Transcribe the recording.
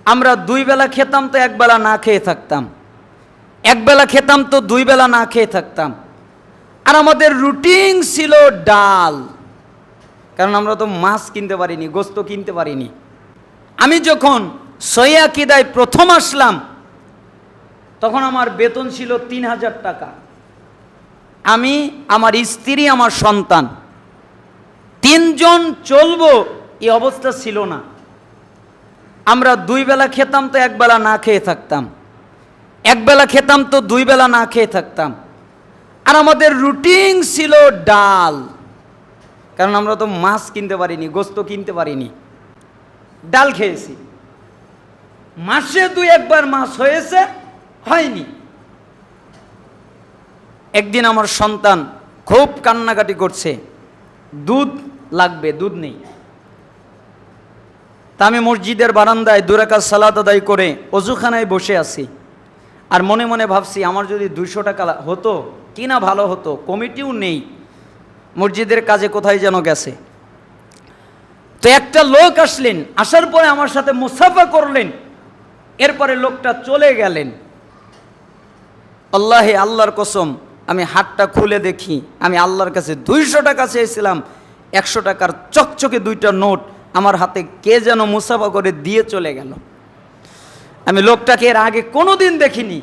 আমরা দুই বেলা খেতাম তো এক বেলা না খেয়ে থাকতাম, এক বেলা খেতাম তো দুই বেলা না খেয়ে থাকতাম। আর আমাদের রুটিন ছিল ডাল, কারণ আমরা তো মাছ কিনতে পারিনি, গোস্ত কিনতে পারিনি। আমি যখন সহিহ আকীদায় প্রথম আসলাম তখন আমার বেতন ছিল ৩,০০০ টাকা। আমি, আমার স্ত্রী, আমার সন্তান, তিনজন চলবো এই অবস্থা ছিল না। আমরা দুই বেলা খেতাম তো এক বেলা না খেয়ে থাকতাম, এক বেলা খেতাম তো দুই বেলা না খেয়ে থাকতাম। আর আমাদের রুটিন ছিল ডাল, কারণ আমরা তো মাছ কিনতে পারিনি, গোস্ত কিনতে পারিনি। ডাল খেয়েছি, মাসে দুই একবার মাছ হয়েছে, হয়নি। একদিন আমার সন্তান খুব কান্নাকাটি করছে, দুধ লাগবে, দুধ নেই। তা আমি মসজিদের বারান্দায় 2 রাকাত সালাত আদায় করে অজুখানায় বসে আছি, আর মনে মনে ভাবছি আমার যদি 200 টাকা হতো কি না ভালো হতো। কমিটিও নেই, মসজিদের কাজে কোথায় যেন গেছে। তো একটা লোক আসলেন, আসার পরে আমার সাথে মুসাফা করলেন, এরপরে লোকটা চলে গেলেন। আল্লাহে, আল্লাহর কসম, আমি হাতটা খুলে দেখি আমি আল্লাহর কাছে 200 টাকা চেয়েছিলাম, 100 টাকার চকচকে 2টা নোট আমার হাতে কে যেন মুসাফা করে দিয়ে চলে গেল। আমি লোকটাকে এর আগে কোনোদিন দেখিনি।